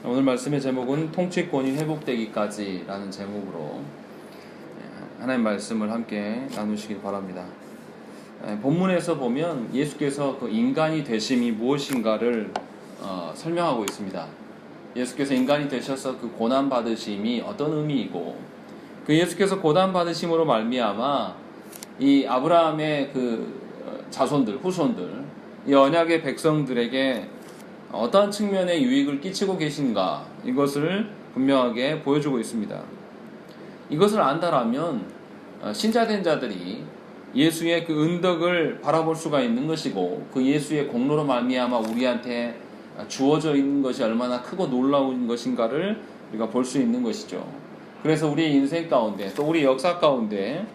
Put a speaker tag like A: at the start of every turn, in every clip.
A: 오늘 말씀의 제목은 통치권이 회복되기까지라는 제목으로 하나님 말씀을 함께 나누시길 바랍니다. 본문에서 보면 예수께서 그 인간이 되심이 무엇인가를 설명하고 있습니다. 예수께서 인간이 되셔서 그 고난 받으심이 어떤 의미이고, 그 예수께서 고난 받으심으로 말미암아 이 아브라함의 그 자손들, 후손들, 이 언약의 백성들에게 어떠한 측면의 유익을 끼치고 계신가, 이것을 분명하게 보여주고 있습니다. 이것을 안다라면 신자된 자들이 예수의 그 은덕을 바라볼 수가 있는 것이고, 그 예수의 공로로 말미암아 우리한테 주어져 있는 것이 얼마나 크고 놀라운 것인가를 우리가 볼 수 있는 것이죠. 그래서 우리의 인생 가운데, 또 우리 역사 가운데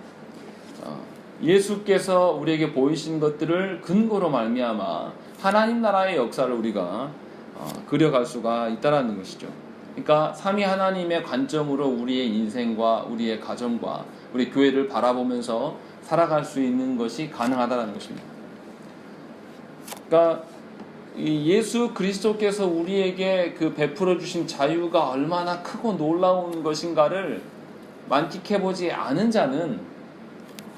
A: 예수께서 우리에게 보이신 것들을 근거로 말미암아 하나님 나라의 역사를 우리가 그려갈 수가 있다는 것이죠. 그러니까 삼위 하나님의 관점으로 우리의 인생과 우리의 가정과 우리 교회를 바라보면서 살아갈 수 있는 것이 가능하다는 것입니다. 그러니까 예수 그리스도께서 우리에게 그 베풀어 주신 자유가 얼마나 크고 놀라운 것인가를 만끽해보지 않은 자는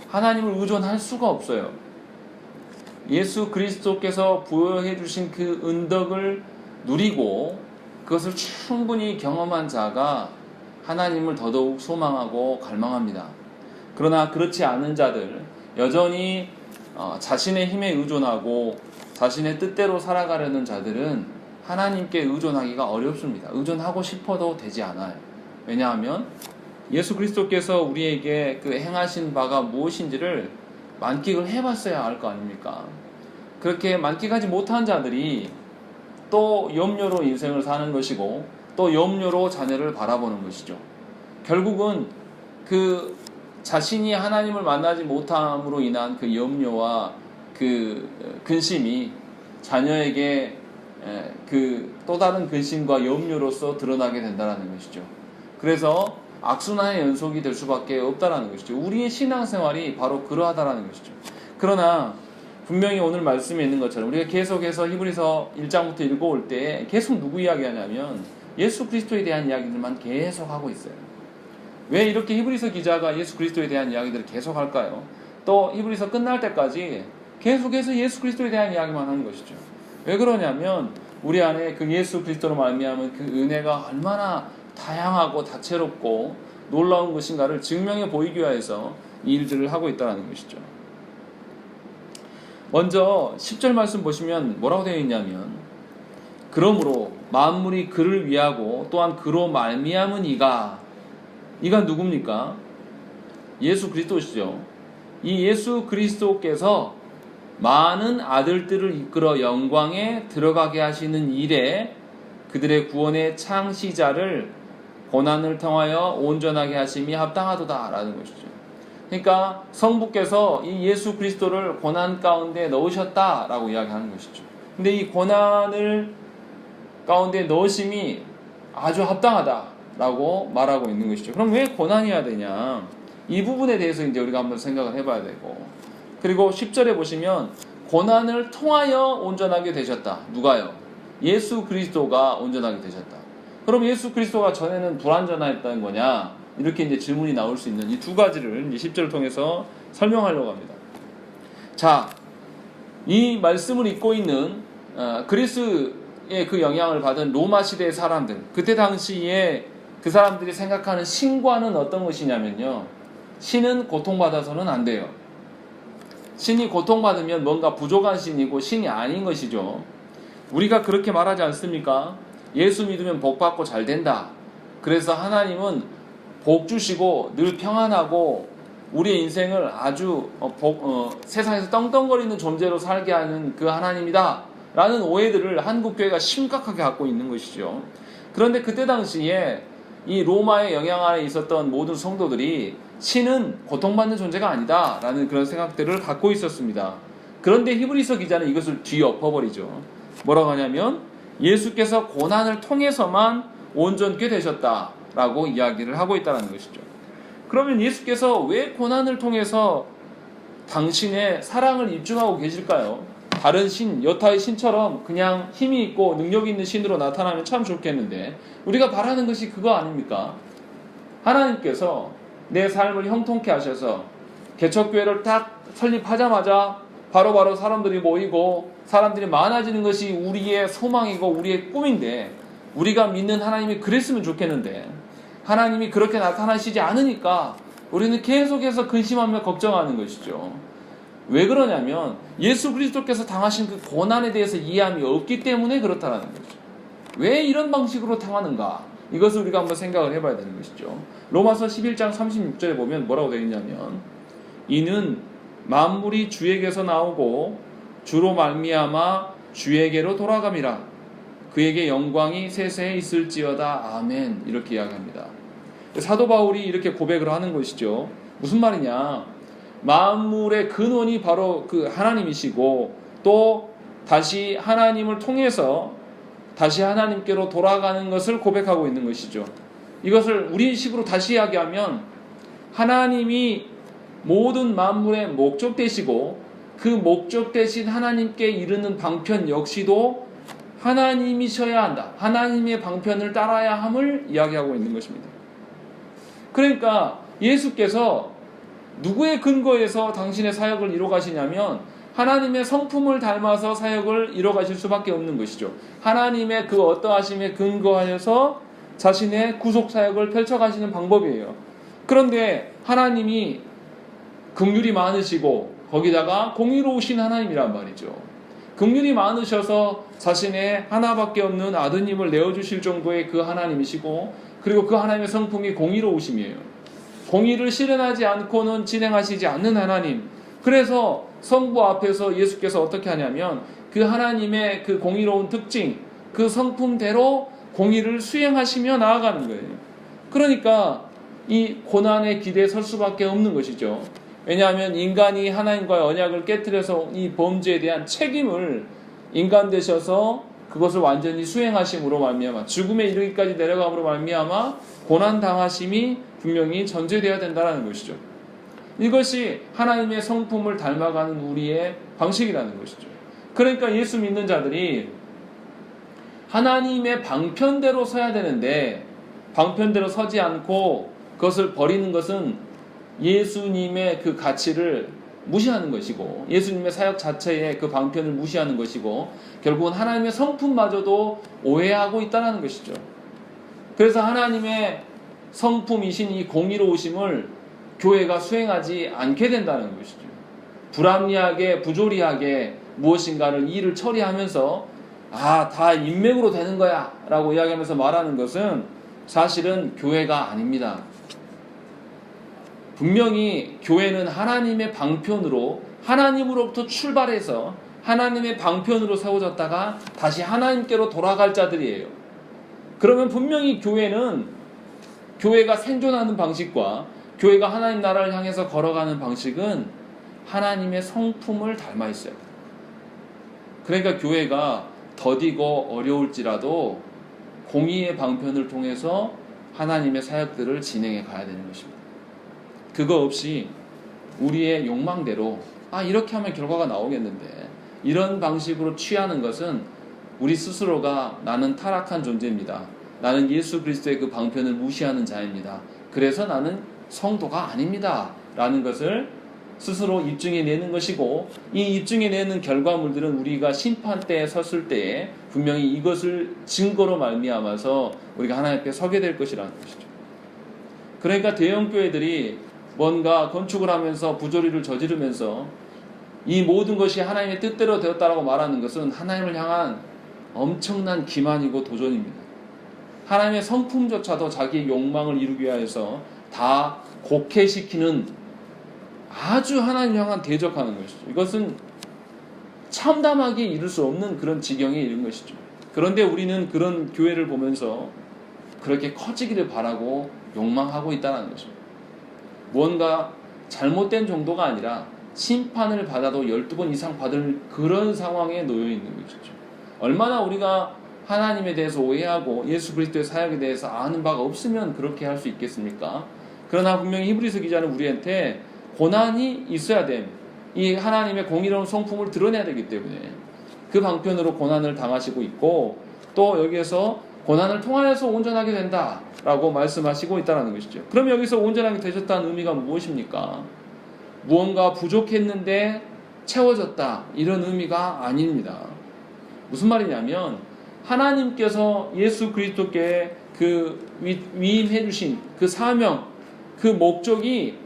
A: 하나님을 의존할 수가 없어요. 예수 그리스도께서 부여해 주신 그 은덕을 누리고 그것을 충분히 경험한 자가 하나님을 더더욱 소망하고 갈망합니다. 그러나 그렇지 않은 자들, 여전히 자신의 힘에 의존하고 자신의 뜻대로 살아가려는 자들은 하나님께 의존하기가 어렵습니다. 의존하고 싶어도 되지 않아요. 왜냐하면 예수 그리스도께서 우리에게 그 행하신 바가 무엇인지를 만끽을 해봤어야 할 거 아닙니까? 그렇게 만끽하지 못한 자들이 또 염려로 인생을 사는 것이고, 또 염려로 자녀를 바라보는 것이죠. 결국은 그 자신이 하나님을 만나지 못함으로 인한 그 염려와 그 근심이 자녀에게 그 또 다른 근심과 염려로서 드러나게 된다는 것이죠. 그래서 악순환의 연속이 될 수밖에 없다는 것이죠. 우리의 신앙생활이 바로 그러하다는 것이죠. 그러나 분명히 오늘 말씀에 있는 것처럼 우리가 계속해서 히브리서 1장부터 읽어올 때 계속 누구 이야기하냐면 예수 그리스도에 대한 이야기들만 계속 하고 있어요. 왜 이렇게 히브리서 기자가 예수 그리스도에 대한 이야기들을 계속 할까요? 또 히브리서 끝날 때까지 계속해서 예수 그리스도에 대한 이야기만 하는 것이죠. 왜 그러냐면 우리 안에 그 예수 그리스도로 말미암은 그 은혜가 얼마나 다양하고 다채롭고 놀라운 것인가를 증명해 보이기 위해서 이 일들을 하고 있다는 것이죠. 먼저 10절 말씀 보시면 뭐라고 되어 있냐면, 그러므로 만물이 그를 위하고 또한 그로 말미암은 이가 누굽니까? 예수 그리스도시죠. 이 예수 그리스도께서 많은 아들들을 이끌어 영광에 들어가게 하시는 일에 그들의 구원의 창시자를 고난을 통하여 온전하게 하심이 합당하도다 라는 것이죠. 그러니까 성부께서 이 예수 그리스도를 고난 가운데 넣으셨다라고 이야기하는 것이죠. 근데 이 고난을 가운데 넣으심이 아주 합당하다라고 말하고 있는 것이죠. 그럼 왜 고난이어야 되냐? 이 부분에 대해서 이제 우리가 한번 생각을 해봐야 되고, 그리고 10절에 보시면 고난을 통하여 온전하게 되셨다. 누가요? 예수 그리스도가 온전하게 되셨다. 그럼 예수 그리스도가 전에는 불완전했던 거냐? 이렇게 이제 질문이 나올 수 있는 이 두 가지를 이제 10절을 통해서 설명하려고 합니다. 자, 이 말씀을 읽고 있는 그리스의 그 영향을 받은 로마 시대의 사람들, 그때 당시에 그 사람들이 생각하는 신과는 어떤 것이냐면요, 신은 고통받아서는 안 돼요. 신이 고통받으면 뭔가 부족한 신이고 신이 아닌 것이죠. 우리가 그렇게 말하지 않습니까? 예수 믿으면 복 받고 잘 된다. 그래서 하나님은 복 주시고 늘 평안하고 우리의 인생을 아주 세상에서 떵떵거리는 존재로 살게 하는 그 하나님이다 라는 오해들을 한국교회가 심각하게 갖고 있는 것이죠. 그런데 그때 당시에 이 로마의 영향 아래 있었던 모든 성도들이 신은 고통받는 존재가 아니다 라는 그런 생각들을 갖고 있었습니다. 그런데 히브리서 기자는 이것을 뒤엎어버리죠. 뭐라고 하냐면 예수께서 고난을 통해서만 온전케 되셨다라고 이야기를 하고 있다는 것이죠. 그러면 예수께서 왜 고난을 통해서 당신의 사랑을 입증하고 계실까요? 다른 신, 여타의 신처럼 그냥 힘이 있고 능력이 있는 신으로 나타나면 참 좋겠는데 우리가 바라는 것이 그거 아닙니까? 하나님께서 내 삶을 형통케 하셔서 개척교회를 딱 설립하자마자 바로바로 사람들이 모이고 사람들이 많아지는 것이 우리의 소망이고 우리의 꿈인데 우리가 믿는 하나님이 그랬으면 좋겠는데 하나님이 그렇게 나타나시지 않으니까 우리는 계속해서 근심하며 걱정하는 것이죠. 왜 그러냐면 예수 그리스도께서 당하신 그 고난에 대해서 이해함이 없기 때문에 그렇다는 거죠. 왜 이런 방식으로 당하는가? 이것을 우리가 한번 생각을 해봐야 되는 것이죠. 로마서 11장 36절에 보면 뭐라고 되어 있냐면 이는 만물이 주에게서 나오고 주로 말미암아 주에게로 돌아감이라 그에게 영광이 세세에 있을지어다. 아멘. 이렇게 이야기합니다. 사도 바울이 이렇게 고백을 하는 것이죠. 무슨 말이냐? 만물의 근원이 바로 그 하나님이시고 또 다시 하나님을 통해서 다시 하나님께로 돌아가는 것을 고백하고 있는 것이죠. 이것을 우리식으로 다시 이야기하면 하나님이 모든 만물의 목적 되시고 그 목적 대신 하나님께 이르는 방편 역시도 하나님이셔야 한다. 하나님의 방편을 따라야 함을 이야기하고 있는 것입니다. 그러니까 예수께서 누구의 근거에서 당신의 사역을 이뤄 가시냐면 하나님의 성품을 닮아서 사역을 이뤄 가실 수밖에 없는 것이죠. 하나님의 그 어떠하심에 근거하여서 자신의 구속 사역을 펼쳐 가시는 방법이에요. 그런데 하나님이 긍휼이 많으시고 거기다가 공의로우신 하나님이란 말이죠. 긍휼이 많으셔서 자신의 하나밖에 없는 아드님을 내어주실 정도의 그 하나님이시고 그리고 그 하나님의 성품이 공의로우심이에요. 공의를 실현하지 않고는 진행하시지 않는 하나님. 그래서 성부 앞에서 예수께서 어떻게 하냐면 그 하나님의 그 공의로운 특징, 그 성품대로 공의를 수행하시며 나아가는 거예요. 그러니까 이 고난의 기대에 설 수밖에 없는 것이죠. 왜냐하면 인간이 하나님과의 언약을 깨뜨려서 이 범죄에 대한 책임을 인간 되셔서 그것을 완전히 수행하심으로 말미암아 죽음에 이르기까지 내려감으로 말미암아 고난 당하심이 분명히 전제되어야 된다는 것이죠. 이것이 하나님의 성품을 닮아가는 우리의 방식이라는 것이죠. 그러니까 예수 믿는 자들이 하나님의 방편대로 서야 되는데 방편대로 서지 않고 그것을 버리는 것은 예수님의 그 가치를 무시하는 것이고 예수님의 사역 자체의 그 방편을 무시하는 것이고 결국은 하나님의 성품마저도 오해하고 있다는 것이죠. 그래서 하나님의 성품이신 이 공의로우심을 교회가 수행하지 않게 된다는 것이죠. 불합리하게 부조리하게 무엇인가를 일을 처리하면서 다 인맥으로 되는 거야 라고 이야기하면서 말하는 것은 사실은 교회가 아닙니다. 분명히 교회는 하나님의 방편으로 하나님으로부터 출발해서 하나님의 방편으로 세워졌다가 다시 하나님께로 돌아갈 자들이에요. 그러면 분명히 교회가 생존하는 방식과 교회가 하나님 나라를 향해서 걸어가는 방식은 하나님의 성품을 닮아 있어요. 그러니까 교회가 더디고 어려울지라도 공의의 방편을 통해서 하나님의 사역들을 진행해 가야 되는 것입니다. 그거 없이 우리의 욕망대로 이렇게 하면 결과가 나오겠는데 이런 방식으로 취하는 것은 우리 스스로가 나는 타락한 존재입니다. 나는 예수 그리스도의 그 방편을 무시하는 자입니다. 그래서 나는 성도가 아닙니다. 라는 것을 스스로 입증해내는 것이고 이 입증해내는 결과물들은 우리가 심판대에 섰을 때에 분명히 이것을 증거로 말미암아서 우리가 하나님 앞에 서게 될 것이라는 것이죠. 그러니까 대형교회들이 뭔가 건축을 하면서 부조리를 저지르면서 이 모든 것이 하나님의 뜻대로 되었다라고 말하는 것은 하나님을 향한 엄청난 기만이고 도전입니다. 하나님의 성품조차도 자기의 욕망을 이루기 위해서 다 곡해시키는 아주 하나님을 향한 대적하는 것이죠. 이것은 참담하게 이룰 수 없는 그런 지경에 이른 것이죠. 그런데 우리는 그런 교회를 보면서 그렇게 커지기를 바라고 욕망하고 있다는 것입니다. 뭔가 잘못된 정도가 아니라 심판을 받아도 12번 이상 받을 그런 상황에 놓여 있는 것이죠. 얼마나 우리가 하나님에 대해서 오해하고 예수 그리스도의 사역에 대해서 아는 바가 없으면 그렇게 할 수 있겠습니까? 그러나 분명히 히브리서 기자는 우리한테 고난이 있어야 됨. 이 하나님의 공의로운 성품을 드러내야 되기 때문에 그 방편으로 고난을 당하시고 있고, 또 여기에서 고난을 통하여서 온전하게 된다라고 말씀하시고 있다는 것이죠. 그럼 여기서 온전하게 되셨다는 의미가 무엇입니까? 무언가 부족했는데 채워졌다, 이런 의미가 아닙니다. 무슨 말이냐면 하나님께서 예수 그리스도께 그 위임해 주신 그 사명, 그 목적이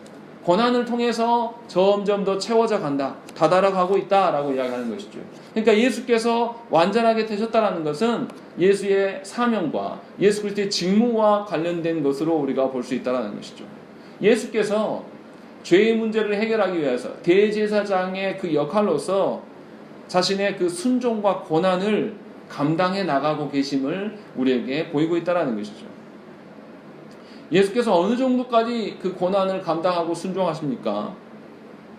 A: 고난을 통해서 점점 더 채워져 간다, 다다라가고 있다라고 이야기하는 것이죠. 그러니까 예수께서 완전하게 되셨다는 것은 예수의 사명과 예수 그리스도의 직무와 관련된 것으로 우리가 볼 수 있다는 것이죠. 예수께서 죄의 문제를 해결하기 위해서 대제사장의 그 역할로서 자신의 그 순종과 고난을 감당해 나가고 계심을 우리에게 보이고 있다는 것이죠. 예수께서 어느 정도까지 그 고난을 감당하고 순종하십니까?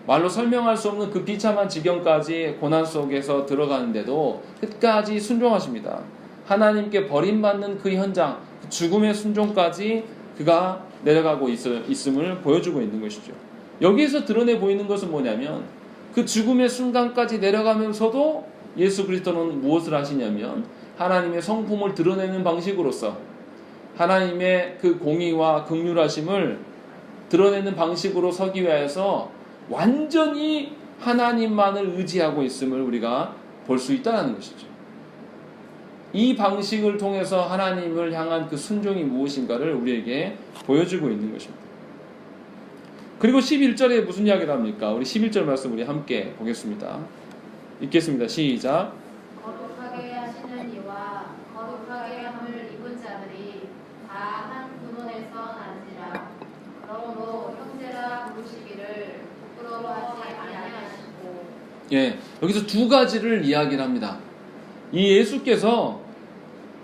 A: 말로 설명할 수 없는 그 비참한 지경까지 고난 속에서 들어가는데도 끝까지 순종하십니다. 하나님께 버림받는 그 현장, 죽음의 순종까지 그가 내려가고 있음을 보여주고 있는 것이죠. 여기에서 드러내 보이는 것은 뭐냐면 그 죽음의 순간까지 내려가면서도 예수 그리스도는 무엇을 하시냐면 하나님의 성품을 드러내는 방식으로서 하나님의 그 공의와 긍휼하심을 드러내는 방식으로 서기 위하여서 완전히 하나님만을 의지하고 있음을 우리가 볼 수 있다는 것이죠. 이 방식을 통해서 하나님을 향한 그 순종이 무엇인가를 우리에게 보여주고 있는 것입니다. 그리고 11절에 무슨 이야기를 합니까? 우리 11절 말씀 우리 함께 보겠습니다. 읽겠습니다. 시작.
B: 거룩하게 하시는 이와 거룩하게 함을 입은 자들이 다 한 근원에서 난지라. 그러므로 형제라 부르시기를 부끄러워하지 아니하시고.
A: 예, 여기서 두 가지를 이야기를 합니다. 이 예수께서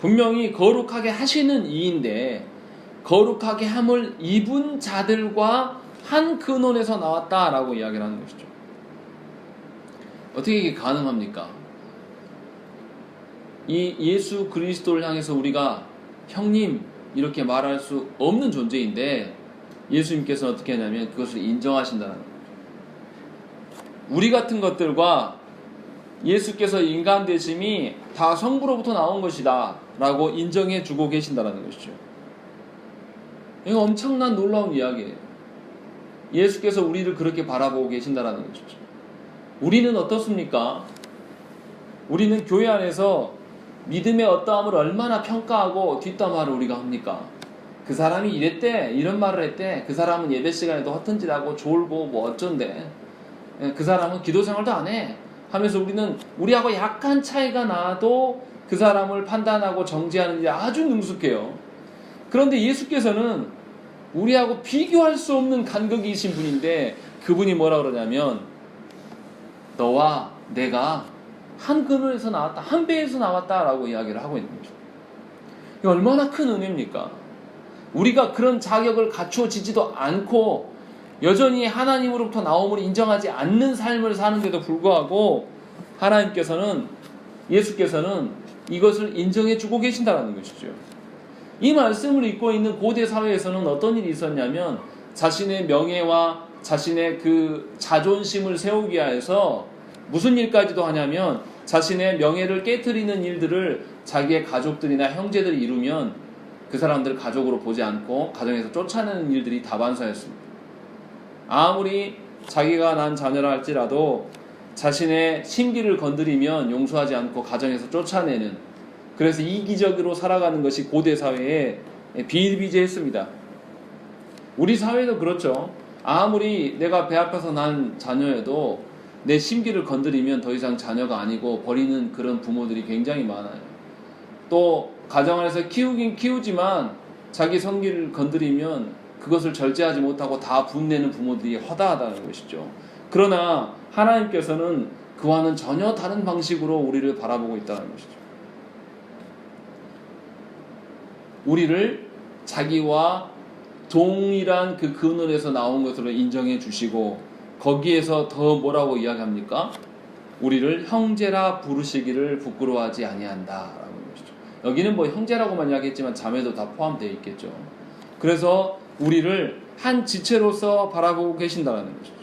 A: 분명히 거룩하게 하시는 이인데 거룩하게 함을 입은 자들과 한 근원에서 나왔다라고 이야기를 하는 것이죠. 어떻게 이게 가능합니까? 이 예수 그리스도를 향해서 우리가 형님 이렇게 말할 수 없는 존재인데 예수님께서는 어떻게 하냐면 그것을 인정하신다는 거예요. 우리 같은 것들과 예수께서 인간 되심이 다 성부로부터 나온 것이다 라고 인정해 주고 계신다는 것이죠. 이거 엄청난 놀라운 이야기예요. 예수께서 우리를 그렇게 바라보고 계신다는 것이죠. 우리는 어떻습니까? 우리는 교회 안에서 믿음의 어떠함을 얼마나 평가하고 뒷담화를 우리가 합니까? 그 사람이 이랬대, 이런 말을 했대, 그 사람은 예배 시간에도 허튼 짓 하고 졸고 뭐 어쩐데, 그 사람은 기도 생활도 안 해 하면서 우리는 우리하고 약간 차이가 나도 그 사람을 판단하고 정죄하는 데 아주 능숙해요. 그런데 예수께서는 우리하고 비교할 수 없는 간극이신 분인데 그분이 뭐라 그러냐면 너와 내가 한 근원에서 나왔다, 한 배에서 나왔다라고 이야기를 하고 있는 거죠. 이게 얼마나 큰 은혜입니까? 우리가 그런 자격을 갖추어지지도 않고 여전히 하나님으로부터 나옴을 인정하지 않는 삶을 사는데도 불구하고 하나님께서는, 예수께서는 이것을 인정해 주고 계신다는 것이죠. 이 말씀을 읽고 있는 고대 사회에서는 어떤 일이 있었냐면 자신의 명예와 자신의 그 자존심을 세우기 위해서 무슨 일까지도 하냐면 자신의 명예를 깨트리는 일들을 자기의 가족들이나 형제들이 이루면 그 사람들을 가족으로 보지 않고 가정에서 쫓아내는 일들이 다반사였습니다. 아무리 자기가 난 자녀라 할지라도 자신의 심기를 건드리면 용서하지 않고 가정에서 쫓아내는, 그래서 이기적으로 살아가는 것이 고대 사회에 비일비재했습니다. 우리 사회도 그렇죠. 아무리 내가 배 아파서 난 자녀여도 내 심기를 건드리면 더 이상 자녀가 아니고 버리는 그런 부모들이 굉장히 많아요. 또 가정 안에서 키우긴 키우지만 자기 성기를 건드리면 그것을 절제하지 못하고 다 분내는 부모들이 허다하다는 것이죠. 그러나 하나님께서는 그와는 전혀 다른 방식으로 우리를 바라보고 있다는 것이죠. 우리를 자기와 동일한 그 근원에서 나온 것으로 인정해 주시고 거기에서 더 뭐라고 이야기합니까? 우리를 형제라 부르시기를 부끄러워하지 아니한다라는 것이죠. 여기는 뭐 형제라고만 이야기했지만 자매도 다 포함되어 있겠죠. 그래서 우리를 한 지체로서 바라보고 계신다는 것이죠.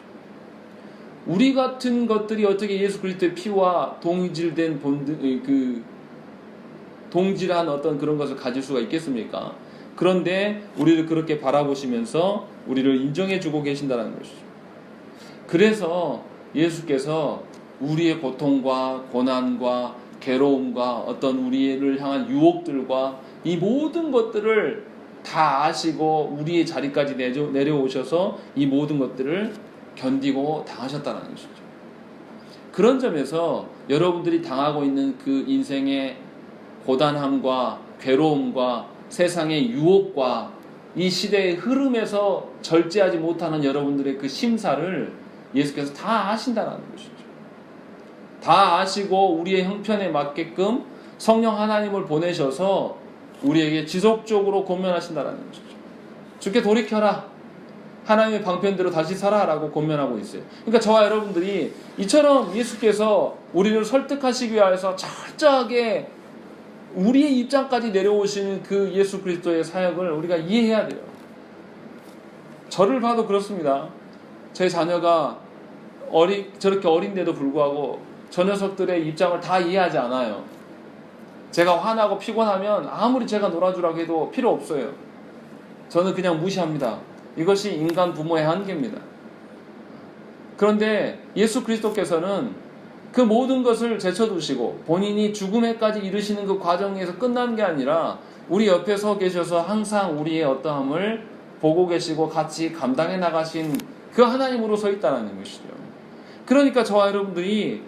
A: 우리 같은 것들이 어떻게 예수 그리스도의 피와 동질된 동질한 어떤 그런 것을 가질 수가 있겠습니까? 그런데 우리를 그렇게 바라보시면서 우리를 인정해주고 계신다는 것이죠. 그래서 예수께서 우리의 고통과 고난과 괴로움과 어떤 우리를 향한 유혹들과 이 모든 것들을 다 아시고 우리의 자리까지 내려오셔서 이 모든 것들을 견디고 당하셨다는 것이죠. 그런 점에서 여러분들이 당하고 있는 그 인생의 고단함과 괴로움과 세상의 유혹과 이 시대의 흐름에서 절제하지 못하는 여러분들의 그 심사를 예수께서 다 아신다는 것이죠. 다 아시고 우리의 형편에 맞게끔 성령 하나님을 보내셔서 우리에게 지속적으로 권면하신다는 것이죠. 주께 돌이켜라. 하나님의 방편대로 다시 살아라고 권면하고 있어요. 그러니까 저와 여러분들이 이처럼 예수께서 우리를 설득하시기 위해서 철저하게 우리의 입장까지 내려오시는 그 예수 그리스도의 사역을 우리가 이해해야 돼요. 저를 봐도 그렇습니다. 제 자녀가 저렇게 어린데도 불구하고 저 녀석들의 입장을 다 이해하지 않아요. 제가 화나고 피곤하면 아무리 제가 놀아주라고 해도 필요 없어요. 저는 그냥 무시합니다. 이것이 인간 부모의 한계입니다. 그런데 예수 그리스도께서는 그 모든 것을 제쳐두시고 본인이 죽음에까지 이르시는 그 과정에서 끝난 게 아니라 우리 옆에 서 계셔서 항상 우리의 어떠함을 보고 계시고 같이 감당해 나가신 그 하나님으로 서 있다는 것이죠. 그러니까 저와 여러분들이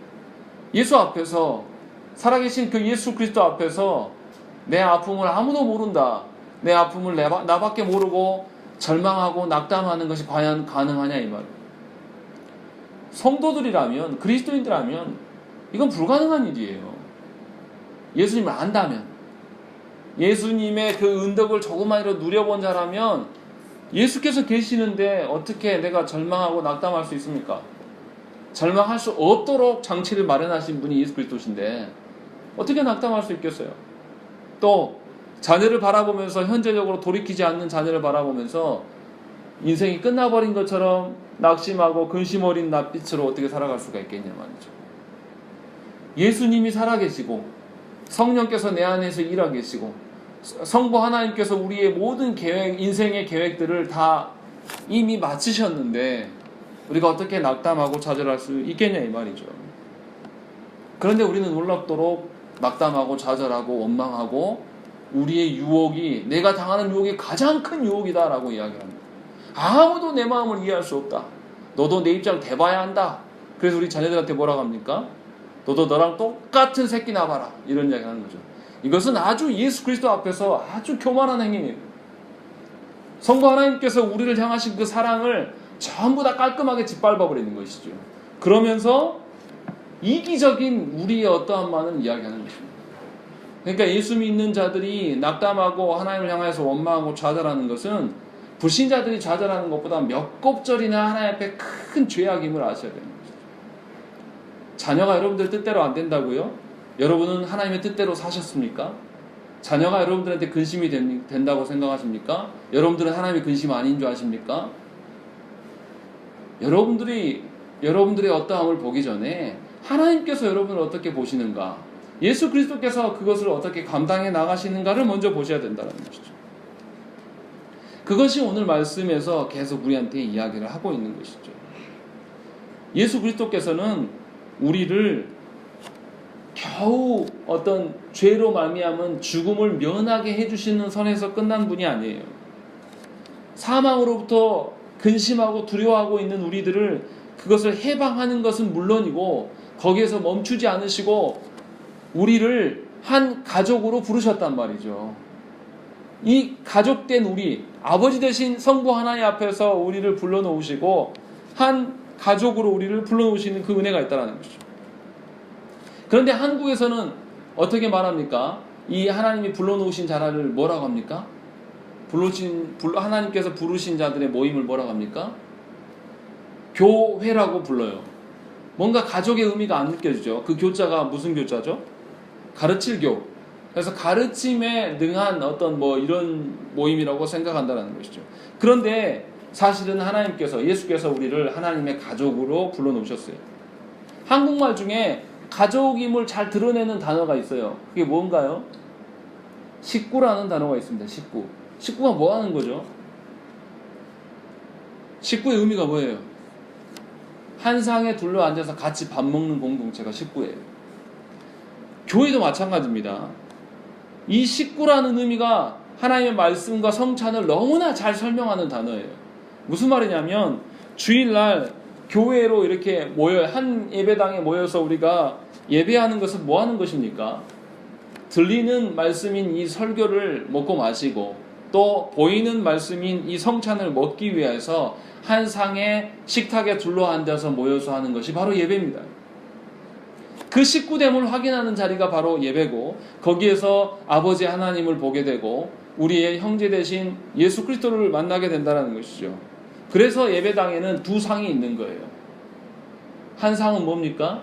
A: 예수 앞에서 살아계신 그 예수 그리스도 앞에서 내 아픔을 아무도 모른다. 내 아픔을 나밖에 모르고 절망하고 낙담하는 것이 과연 가능하냐 이 말이에요. 성도들이라면, 그리스도인들이라면 이건 불가능한 일이에요. 예수님을 안다면, 예수님의 그 은덕을 조금만이라도 누려본 자라면 예수께서 계시는데 어떻게 내가 절망하고 낙담할 수 있습니까? 절망할 수 없도록 장치를 마련하신 분이 예수 그리스도신데 어떻게 낙담할 수 있겠어요? 또 자녀를 바라보면서 현재적으로 돌이키지 않는 자녀를 바라보면서 인생이 끝나버린 것처럼 낙심하고 근심 어린 낯빛으로 어떻게 살아갈 수가 있겠냐 말이죠. 예수님이 살아계시고 성령께서 내 안에서 일하고 계시고 성부 하나님께서 우리의 모든 계획, 인생의 계획들을 다 이미 마치셨는데 우리가 어떻게 낙담하고 좌절할 수 있겠냐 이 말이죠. 그런데 우리는 놀랍도록 낙담하고 좌절하고 원망하고 우리의 유혹이 내가 당하는 유혹이 가장 큰 유혹이다라고 이야기합니다. 아무도 내 마음을 이해할 수 없다. 너도 내 입장 대봐야 한다. 그래서 우리 자녀들한테 뭐라고 합니까? 너도 너랑 똑같은 새끼 낳아봐라. 이런 이야기 하는 거죠. 이것은 아주 예수 그리스도 앞에서 아주 교만한 행위예요. 성부 하나님께서 우리를 향하신 그 사랑을 전부 다 깔끔하게 짓밟아버리는 것이죠. 그러면서 이기적인 우리의 어떠한 말은 이야기하는 것입니다. 그러니까 예수 믿는 자들이 낙담하고 하나님을 향해서 원망하고 좌절하는 것은 불신자들이 좌절하는 것보다 몇 곱절이나 하나님 앞에 큰 죄악임을 아셔야 되는 것이죠. 자녀가 여러분들 뜻대로 안 된다고요? 여러분은 하나님의 뜻대로 사셨습니까? 자녀가 여러분들한테 근심이 된다고 생각하십니까? 여러분들은 하나님의 근심 아닌 줄 아십니까? 여러분들의 어떠함을 보기 전에 하나님께서 여러분을 어떻게 보시는가, 예수 그리스도께서 그것을 어떻게 감당해 나가시는가를 먼저 보셔야 된다는 것이죠. 그것이 오늘 말씀에서 계속 우리한테 이야기를 하고 있는 것이죠. 예수 그리스도께서는 우리를 겨우 어떤 죄로 말미암은 죽음을 면하게 해주시는 선에서 끝난 분이 아니에요. 사망으로부터 근심하고 두려워하고 있는 우리들을 그것을 해방하는 것은 물론이고 거기에서 멈추지 않으시고 우리를 한 가족으로 부르셨단 말이죠. 이 가족된 우리, 아버지 되신 성부 하나님 앞에서 우리를 불러놓으시고 한 가족으로 우리를 불러놓으시는 그 은혜가 있다는 것이죠. 그런데 한국에서는 어떻게 말합니까? 이 하나님이 불러놓으신 자를 뭐라고 합니까? 하나님께서 부르신 자들의 모임을 뭐라고 합니까? 교회라고 불러요. 뭔가 가족의 의미가 안 느껴지죠. 그 교자가 무슨 교자죠? 가르칠 교. 그래서 가르침에 능한 어떤 이런 모임이라고 생각한다는 것이죠. 그런데 사실은 하나님께서, 예수께서 우리를 하나님의 가족으로 불러놓으셨어요. 한국말 중에 가족임을 잘 드러내는 단어가 있어요. 그게 뭔가요? 식구라는 단어가 있습니다. 식구. 식구가 뭐 하는 거죠? 식구의 의미가 뭐예요? 한 상에 둘러 앉아서 같이 밥 먹는 공동체가 식구예요. 교회도 마찬가지입니다. 이 식구라는 의미가 하나님의 말씀과 성찬을 너무나 잘 설명하는 단어예요. 무슨 말이냐면 주일날 교회로 이렇게 한 예배당에 모여서 우리가 예배하는 것은 뭐 하는 것입니까? 들리는 말씀인 이 설교를 먹고 마시고 또 보이는 말씀인 이 성찬을 먹기 위해서 한 상의 식탁에 둘러앉아서 모여서 하는 것이 바로 예배입니다. 그 식구됨을 확인하는 자리가 바로 예배고, 거기에서 아버지 하나님을 보게 되고 우리의 형제 되신 예수 그리스도를 만나게 된다는 것이죠. 그래서 예배당에는 두 상이 있는 거예요. 한 상은 뭡니까?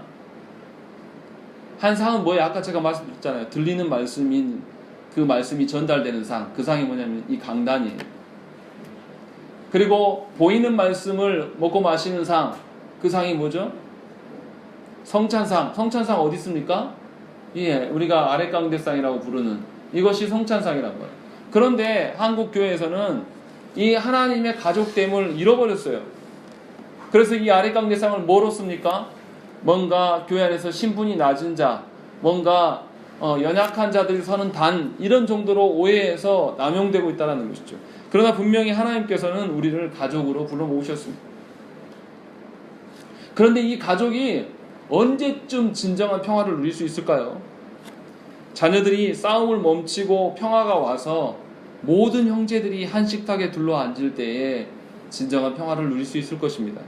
A: 한 상은 뭐예요? 아까 제가 말씀드렸잖아요. 들리는 말씀인 그 말씀이 전달되는 상, 그 상이 뭐냐면 이 강단이에요. 그리고 보이는 말씀을 먹고 마시는 상, 그 상이 뭐죠? 성찬상. 성찬상 어디 있습니까? 예, 우리가 아랫강대상이라고 부르는 이것이 성찬상이란 거예요. 그런데 한국 교회에서는 이 하나님의 가족됨을 잃어버렸어요. 그래서 이 아랫강대상을 뭐로 씁니까? 뭔가 교회 안에서 신분이 낮은 자, 뭔가 연약한 자들이 서는 단, 이런 정도로 오해해서 남용되고 있다는 것이죠. 그러나 분명히 하나님께서는 우리를 가족으로 불러 모으셨습니다. 그런데 이 가족이 언제쯤 진정한 평화를 누릴 수 있을까요? 자녀들이 싸움을 멈추고 평화가 와서 모든 형제들이 한 식탁에 둘러 앉을 때에 진정한 평화를 누릴 수 있을 것입니다.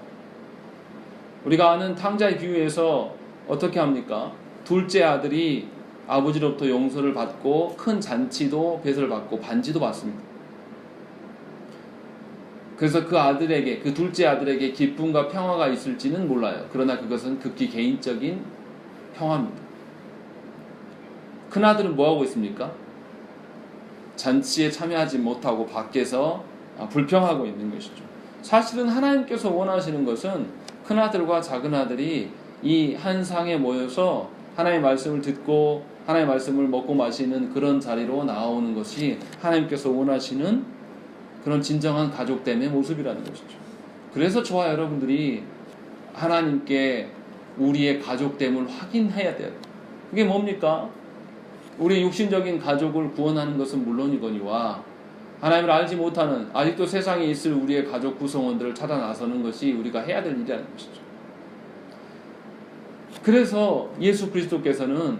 A: 우리가 아는 탕자의 비유에서 어떻게 합니까? 둘째 아들이 아버지로부터 용서를 받고 큰 잔치도 배설을 받고 반지도 받습니다. 그래서 그 아들에게, 그 둘째 아들에게 기쁨과 평화가 있을지는 몰라요. 그러나 그것은 극히 개인적인 평화입니다. 큰 아들은 뭐하고 있습니까? 잔치에 참여하지 못하고 밖에서 불평하고 있는 것이죠. 사실은 하나님께서 원하시는 것은 큰 아들과 작은 아들이 이 한 상에 모여서 하나님의 말씀을 듣고 하나님의 말씀을 먹고 마시는 그런 자리로 나오는 것이 하나님께서 원하시는 그런 진정한 가족됨의 모습이라는 것이죠. 그래서 저와 여러분들이 하나님께 우리의 가족됨을 확인해야 돼요. 그게 뭡니까? 우리 육신적인 가족을 구원하는 것은 물론이거니와 하나님을 알지 못하는 아직도 세상에 있을 우리의 가족 구성원들을 찾아 나서는 것이 우리가 해야 될 일이라는 것이죠. 그래서 예수 그리스도께서는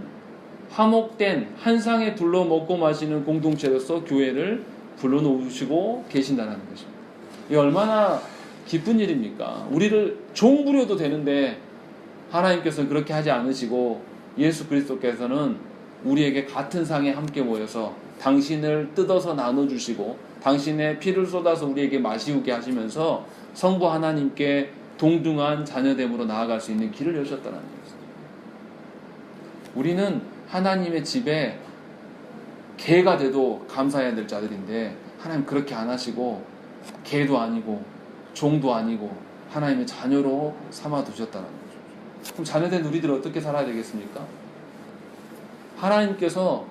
A: 화목된 한 상에 둘러 먹고 마시는 공동체로서 교회를 불러놓으시고 계신다는 것입니다. 이 얼마나 기쁜 일입니까? 우리를 종 부려도 되는데 하나님께서는 그렇게 하지 않으시고 예수 그리스도께서는 우리에게 같은 상에 함께 모여서 당신을 뜯어서 나눠주시고 당신의 피를 쏟아서 우리에게 마시우게 하시면서 성부 하나님께 동등한 자녀됨으로 나아갈 수 있는 길을 여셨다는 것입니다. 우리는 하나님의 집에 개가 돼도 감사해야 될 자들인데 하나님 그렇게 안 하시고 개도 아니고 종도 아니고 하나님의 자녀로 삼아 두셨다는 거죠. 그럼 자녀된 우리들 어떻게 살아야 되겠습니까? 하나님께서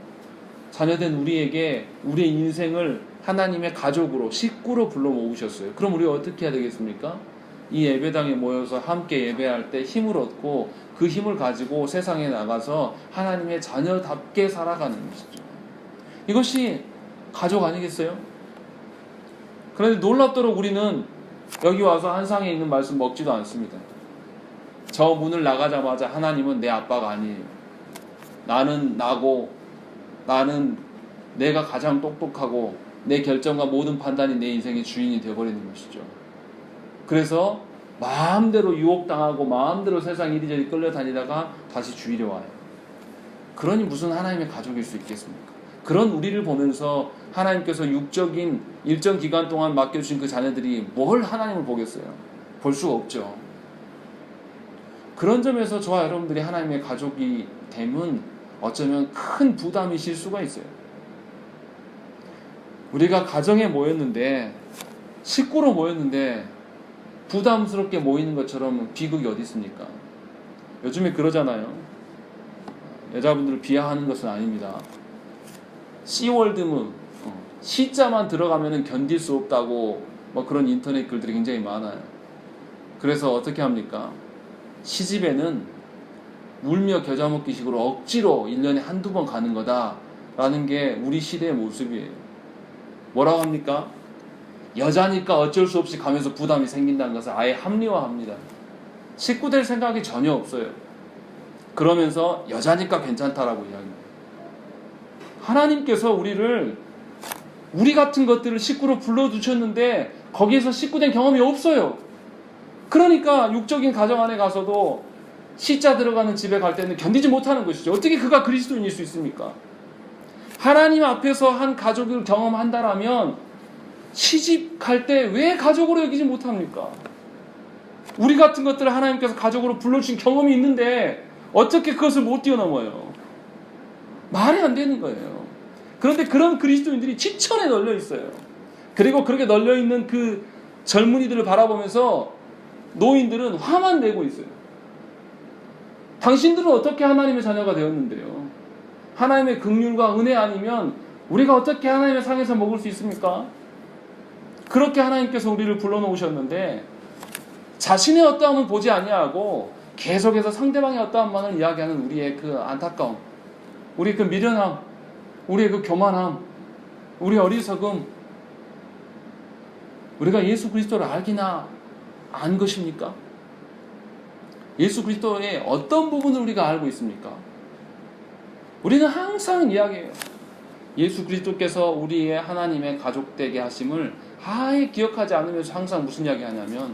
A: 자녀된 우리에게 우리의 인생을 하나님의 가족으로 식구로 불러 모으셨어요. 그럼 우리가 어떻게 해야 되겠습니까? 이 예배당에 모여서 함께 예배할 때 힘을 얻고 그 힘을 가지고 세상에 나가서 하나님의 자녀답게 살아가는 것이죠. 이것이 가족 아니겠어요? 그런데 놀랍도록 우리는 여기 와서 한 상에 있는 말씀 먹지도 않습니다. 저 문을 나가자마자 하나님은 내 아빠가 아니에요. 나는 나고 나는 내가 가장 똑똑하고 내 결정과 모든 판단이 내 인생의 주인이 되어버리는 것이죠. 그래서 마음대로 유혹당하고 마음대로 세상 이리저리 끌려다니다가 다시 주일에 와요. 그러니 무슨 하나님의 가족일 수 있겠습니까? 그런 우리를 보면서 하나님께서 육적인 일정 기간 동안 맡겨주신 그 자녀들이 뭘 하나님을 보겠어요? 볼 수가 없죠. 그런 점에서 저와 여러분들이 하나님의 가족이 됨은 어쩌면 큰 부담이실 수가 있어요. 우리가 가정에 모였는데 식구로 모였는데 부담스럽게 모이는 것처럼 비극이 어디 있습니까? 요즘에 그러잖아요. 여자분들을 비하하는 것은 아닙니다. 씨월드문 시자만 들어가면 견딜 수 없다고 뭐 그런 인터넷 글들이 굉장히 많아요. 그래서 어떻게 합니까? 시집에는 울며 겨자 먹기식으로 억지로 1년에 한두 번 가는 거다라는 게 우리 시대의 모습이에요. 뭐라고 합니까? 여자니까 어쩔 수 없이 가면서 부담이 생긴다는 것을 아예 합리화합니다. 식구 될 생각이 전혀 없어요. 그러면서 여자니까 괜찮다라고 이야기합니다. 하나님께서 우리 같은 것들을 식구로 불러두셨는데 거기에서 식구 된 경험이 없어요. 그러니까 육적인 가정 안에 가서도 시자 들어가는 집에 갈 때는 견디지 못하는 것이죠. 어떻게 그가 그리스도인일 수 있습니까? 하나님 앞에서 한 가족을 경험한다라면 시집 갈 때 왜 가족으로 여기지 못합니까? 우리 같은 것들을 하나님께서 가족으로 불러주신 경험이 있는데 어떻게 그것을 못 뛰어넘어요? 말이 안 되는 거예요. 그런데 그런 그리스도인들이 지천에 널려 있어요. 그리고 그렇게 널려 있는 그 젊은이들을 바라보면서 노인들은 화만 내고 있어요. 당신들은 어떻게 하나님의 자녀가 되었는데요? 하나님의 긍휼과 은혜 아니면 우리가 어떻게 하나님의 상에서 먹을 수 있습니까? 그렇게 하나님께서 우리를 불러놓으셨는데 자신의 어떠함을 보지 아니하고 계속해서 상대방의 어떠함만을 이야기하는 우리의 그 안타까움, 우리의 그 미련함, 우리의 그 교만함, 우리의 어리석음, 우리가 예수 그리스도를 알기나 안 것입니까? 예수 그리스도의 어떤 부분을 우리가 알고 있습니까? 우리는 항상 이야기해요. 예수 그리스도께서 우리의 하나님의 가족 되게 하심을 아예 기억하지 않으면서 항상 무슨 이야기 하냐면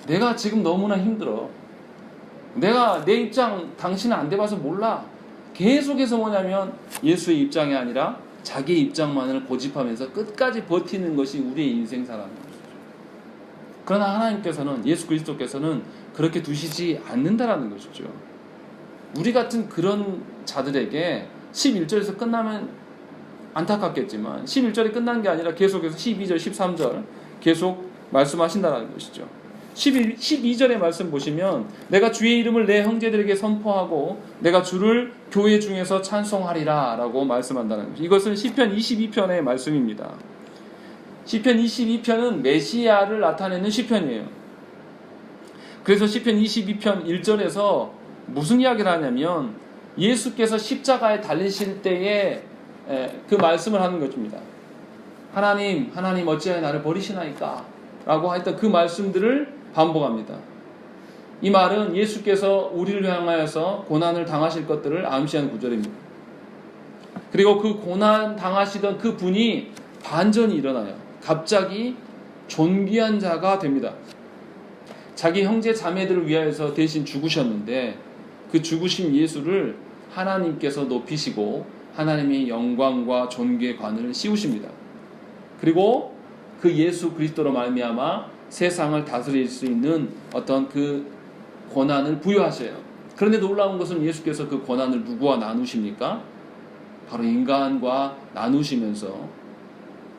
A: 내가 지금 너무나 힘들어. 내가 내 입장 당신은 안 돼봐서 몰라. 계속해서 뭐냐면 예수의 입장이 아니라 자기의 입장만을 고집하면서 끝까지 버티는 것이 우리의 인생사라는 거죠. 그러나 하나님께서는 예수 그리스도께서는 그렇게 두시지 않는다라는 것이죠. 우리 같은 그런 자들에게 11절에서 끝나면 안타깝겠지만 11절이 끝난 게 아니라 계속해서 12절, 13절 계속 말씀하신다는 것이죠. 12절의 말씀 보시면 내가 주의 이름을 내 형제들에게 선포하고 내가 주를 교회 중에서 찬송하리라 라고 말씀한다는 것이죠. 이것은 시편 22편의 말씀입니다. 시편 22편은 메시아를 나타내는 시편이에요. 그래서 시편 22편 1절에서 무슨 이야기를 하냐면 예수께서 십자가에 달리실 때에 그 말씀을 하는 것입니다. 하나님 어찌하여 나를 버리시나이까? 라고 했던 그 말씀들을 반복합니다. 이 말은 예수께서 우리를 향하여서 고난을 당하실 것들을 암시하는 구절입니다. 그리고 그 고난 당하시던 그 분이 반전이 일어나요. 갑자기 존귀한 자가 됩니다. 자기 형제 자매들을 위하여서 대신 죽으셨는데 그 죽으신 예수를 하나님께서 높이시고 하나님의 영광과 존귀의 관을 씌우십니다. 그리고 그 예수 그리스도로 말미암아 세상을 다스릴 수 있는 어떤 그 권한을 부여하셔요. 그런데 놀라운 것은 예수께서 그 권한을 누구와 나누십니까? 바로 인간과 나누시면서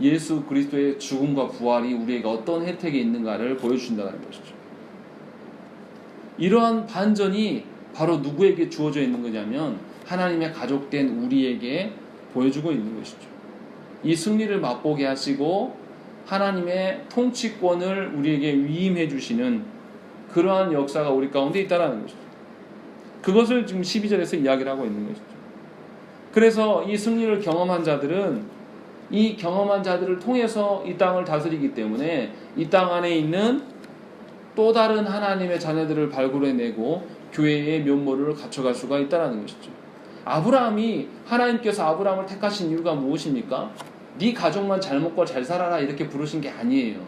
A: 예수 그리스도의 죽음과 부활이 우리에게 어떤 혜택이 있는가를 보여주신다는 것이죠. 이러한 반전이 바로 누구에게 주어져 있는 거냐면 하나님의 가족된 우리에게 보여주고 있는 것이죠. 이 승리를 맛보게 하시고 하나님의 통치권을 우리에게 위임해 주시는 그러한 역사가 우리 가운데 있다는 것이죠. 그것을 지금 12절에서 이야기를 하고 있는 것이죠. 그래서 이 승리를 경험한 자들은 이 경험한 자들을 통해서 이 땅을 다스리기 때문에 이 땅 안에 있는 또 다른 하나님의 자녀들을 발굴해내고 교회의 면모를 갖춰갈 수가 있다는 것이죠. 아브라함이 하나님께서 아브라함을 택하신 이유가 무엇입니까? 네 가족만 잘 먹고 잘 살아라 이렇게 부르신 게 아니에요.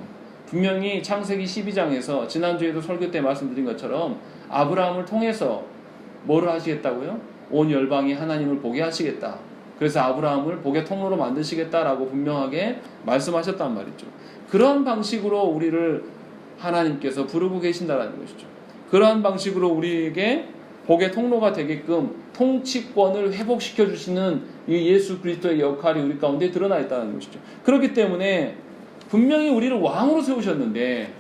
A: 분명히 창세기 12장에서 지난주에도 설교 때 말씀드린 것처럼 아브라함을 통해서 뭐를 하시겠다고요? 온 열방이 하나님을 보게 하시겠다. 그래서 아브라함을 복의 통로로 만드시겠다라고 분명하게 말씀하셨단 말이죠. 그런 방식으로 우리를 하나님께서 부르고 계신다는 것이죠. 그러한 방식으로 우리에게 복의 통로가 되게끔 통치권을 회복시켜 주시는 이 예수 그리스도의 역할이 우리 가운데 드러나 있다는 것이죠. 그렇기 때문에 분명히 우리를 왕으로 세우셨는데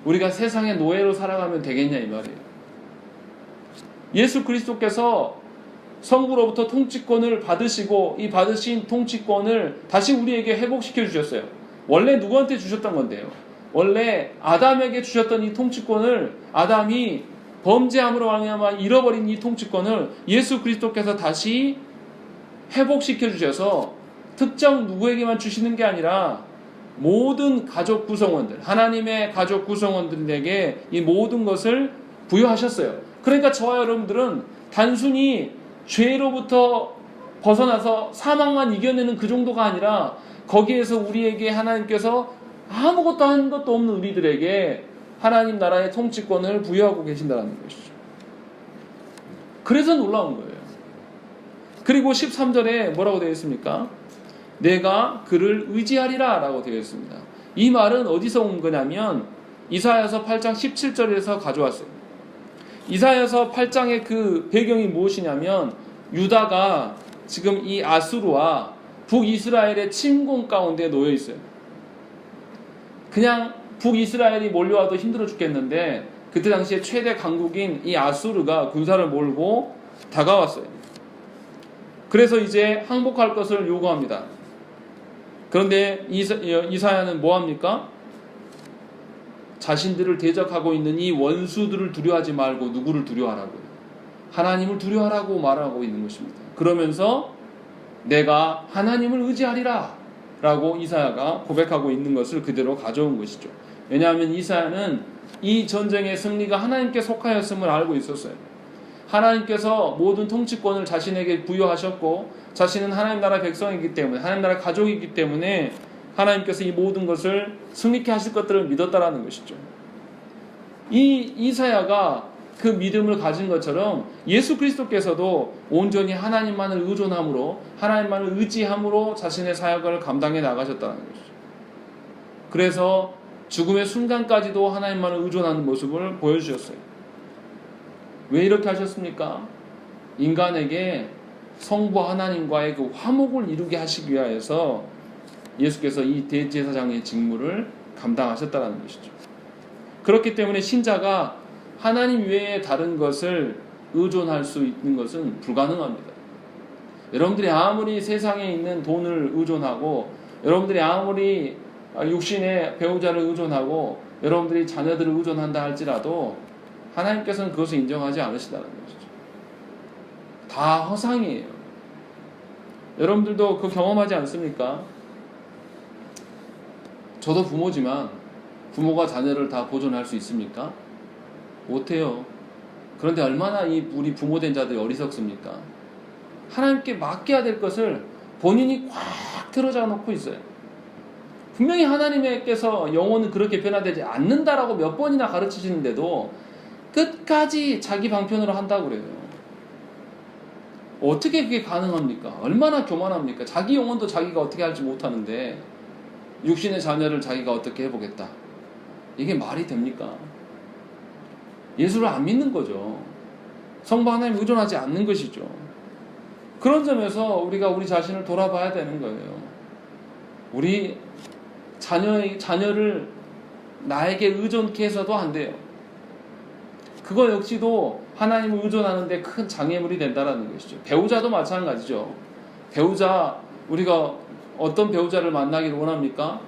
A: 우리가 세상의 노예로 살아가면 되겠냐 이 말이에요. 예수 그리스도께서 성부로부터 통치권을 받으시고 이 받으신 통치권을 다시 우리에게 회복시켜 주셨어요. 원래 누구한테 주셨던 건데요? 원래 아담에게 주셨던 이 통치권을 아담이 범죄함으로 말미암아 잃어버린 이 통치권을 예수 그리스도께서 다시 회복시켜 주셔서 특정 누구에게만 주시는 게 아니라 모든 가족 구성원들, 하나님의 가족 구성원들에게 이 모든 것을 부여하셨어요. 그러니까 저와 여러분들은 단순히 죄로부터 벗어나서 사망만 이겨내는 그 정도가 아니라 거기에서 우리에게 하나님께서 아무것도 한 것도 없는 우리들에게 하나님 나라의 통치권을 부여하고 계신다는 것이죠. 그래서 놀라운 거예요. 그리고 13절에 뭐라고 되어 있습니까? 내가 그를 의지하리라 라고 되어 있습니다. 이 말은 어디서 온 거냐면 이사야서 8장 17절에서 가져왔어요. 이사야서 8장의 그 배경이 무엇이냐면 유다가 지금 이 아수르와 북이스라엘의 침공 가운데 놓여 있어요. 그냥 북이스라엘이 몰려와도 힘들어 죽겠는데 그때 당시에 최대 강국인 이 아수르가 군사를 몰고 다가왔어요. 그래서 이제 항복할 것을 요구합니다. 그런데 이사야는 뭐합니까? 자신들을 대적하고 있는 이 원수들을 두려워하지 말고 누구를 두려워하라고요? 하나님을 두려워하라고 말하고 있는 것입니다. 그러면서 내가 하나님을 의지하리라 라고 이사야가 고백하고 있는 것을 그대로 가져온 것이죠. 왜냐하면 이사야는 이 전쟁의 승리가 하나님께 속하였음을 알고 있었어요. 하나님께서 모든 통치권을 자신에게 부여하셨고 자신은 하나님 나라 백성이기 때문에 하나님 나라 가족이기 때문에 하나님께서 이 모든 것을 승리케 하실 것들을 믿었다라는 것이죠. 이 이사야가 그 믿음을 가진 것처럼 예수 그리스도께서도 온전히 하나님만을 의존함으로 하나님만을 의지함으로 자신의 사역을 감당해 나가셨다는 것이죠. 그래서 죽음의 순간까지도 하나님만을 의존하는 모습을 보여주셨어요. 왜 이렇게 하셨습니까? 인간에게 성부 하나님과의 그 화목을 이루게 하시기 위하여서 예수께서 이 대제사장의 직무를 감당하셨다는 것이죠. 그렇기 때문에 신자가 하나님 외에 다른 것을 의존할 수 있는 것은 불가능합니다. 여러분들이 아무리 세상에 있는 돈을 의존하고 여러분들이 아무리 육신의 배우자를 의존하고 여러분들이 자녀들을 의존한다 할지라도 하나님께서는 그것을 인정하지 않으시다는 것이죠. 다 허상이에요. 여러분들도 그 경험하지 않습니까? 저도 부모지만 부모가 자녀를 다 보존할 수 있습니까? 못해요. 그런데 얼마나 우리 부모된 자들이 어리석습니까? 하나님께 맡겨야 될 것을 본인이 꽉 틀어잡아 놓고 있어요. 분명히 하나님께서 영혼은 그렇게 변화되지 않는다라고 몇 번이나 가르치시는데도 끝까지 자기 방편으로 한다고 그래요. 어떻게 그게 가능합니까? 얼마나 교만합니까? 자기 영혼도 자기가 어떻게 할지 못하는데 육신의 자녀를 자기가 어떻게 해보겠다. 이게 말이 됩니까? 예수를 안 믿는 거죠. 성부 하나님 의존하지 않는 것이죠. 그런 점에서 우리가 우리 자신을 돌아봐야 되는 거예요. 우리 자녀를 나에게 의존케 해서도 안 돼요. 그거 역시도 하나님을 의존하는데 큰 장애물이 된다는 것이죠. 배우자도 마찬가지죠. 배우자, 우리가 어떤 배우자를 만나기를 원합니까?